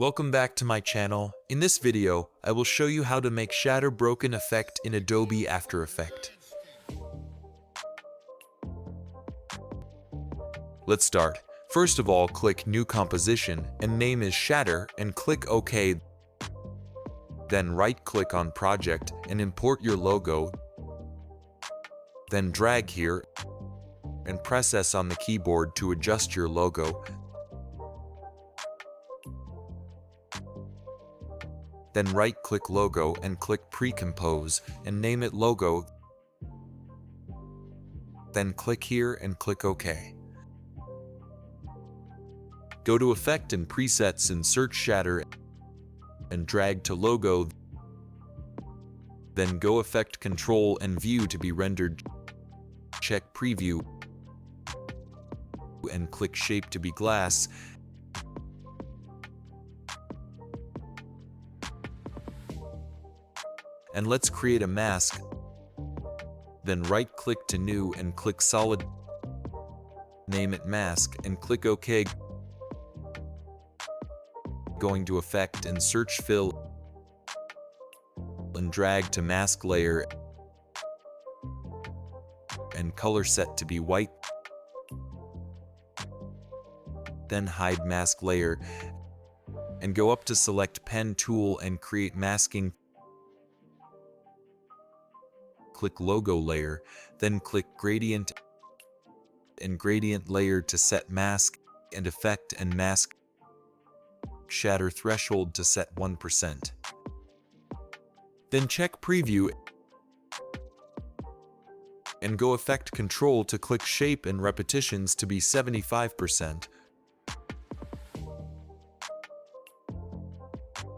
Welcome back to my channel. In this video, I will show you how to make Shatter Broken effect in Adobe After Effects. Let's start. First of all, click New Composition and name is Shatter and click OK. Then right-click on Project and import your logo. Then drag here and press S on the keyboard to adjust your logo. Then right-click Logo and click Pre-Compose and name it Logo. Then click here and click OK. Go to Effect and Presets and search Shatter and drag to Logo. Then go Effect Control and View to be rendered. Check Preview and click Shape to be Glass. And let's create a mask. Then right-click to New and click Solid. Name it Mask and click OK. Going to Effect and search Fill and drag to Mask Layer and color set to be white. Then hide Mask Layer and go up to select Pen Tool and create masking. Click Logo Layer, then click Gradient and Gradient Layer to set Mask and Effect and Mask. Shatter Threshold to set 1%. Then check Preview and go Effect Control to click Shape and Repetitions to be 75%.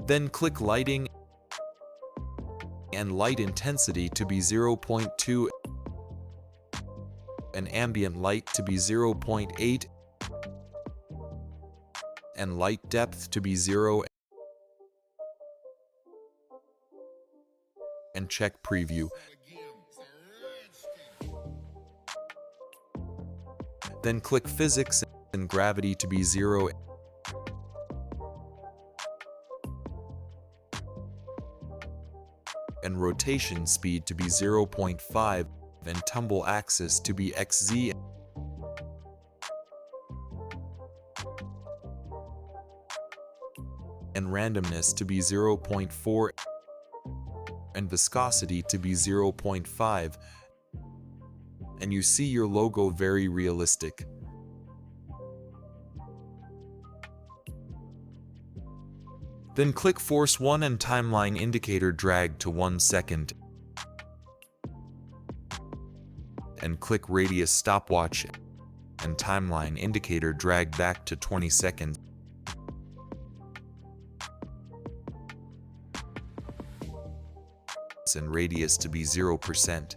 Then click Lighting and Light Intensity to be 0.2 and Ambient Light to be 0.8 and Light Depth to be 0 and check Preview. Then click Physics and Gravity to be 0 and Rotation Speed to be 0.5 and Tumble Axis to be XZ and Randomness to be 0.4 and Viscosity to be 0.5, and you see your logo very realistic. Then click Force 1 and Timeline Indicator drag to 1 second. And click Radius Stopwatch and Timeline Indicator drag back to 20 seconds. And Radius to be 0%.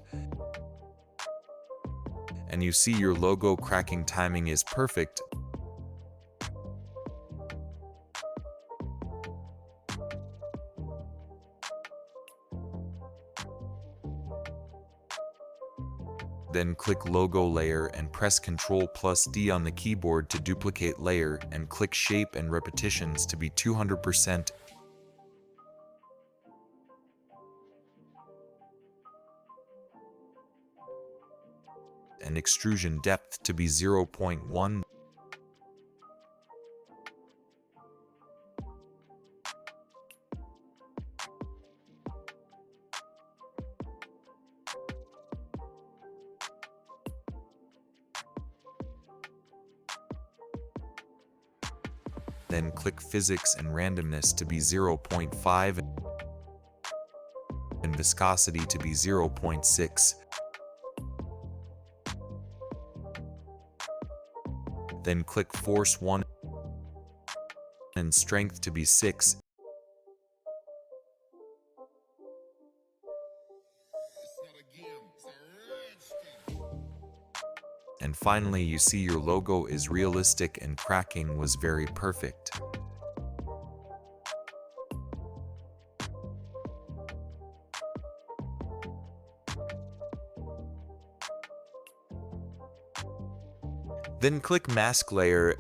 And you see your logo cracking timing is perfect. Then click Logo Layer and press Ctrl+D on the keyboard to duplicate layer and click Shape and Repetitions to be 200%. And Extrusion Depth to be 0.1. Then click Physics and Randomness to be 0.5 and Viscosity to be 0.6. Then click Force 1 and Strength to be 6. And finally, you see your logo is realistic and cracking was very perfect. Then click Mask Layer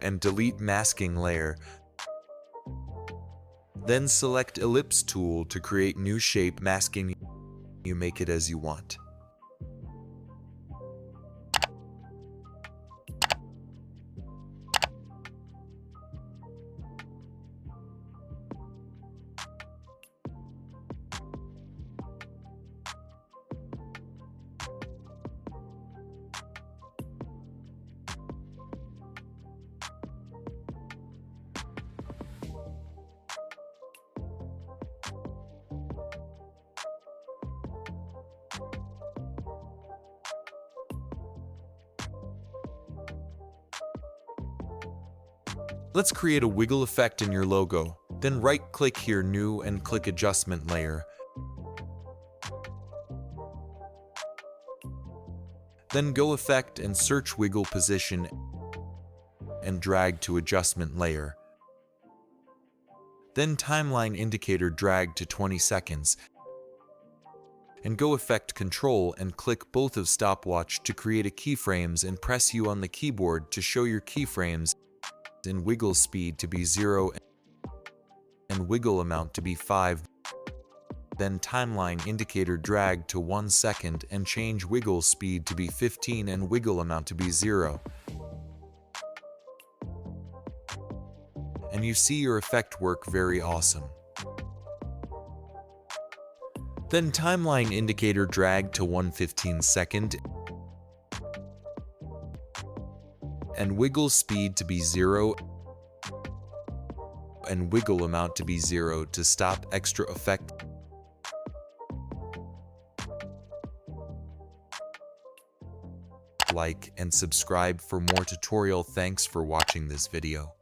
and delete masking layer. Then select ellipse tool to create new shape masking. You make it as you want. Let's create a wiggle effect in your logo. Then right-click here, New, and click Adjustment Layer. Then go Effect and search Wiggle Position and drag to Adjustment Layer. Then Timeline Indicator drag to 20 seconds. And go Effect Control and click both of stopwatch to create a keyframes and press U on the keyboard to show your keyframes and wiggle speed to be 0 and wiggle amount to be 5. Then timeline indicator drag to 1 second and change wiggle speed to be 15 and wiggle amount to be 0. And you see your effect work very awesome. Then timeline indicator drag to 1/15 second and wiggle speed to be 0 and wiggle amount to be 0 to stop extra effect. Like and subscribe for more tutorial. Thanks for watching this video.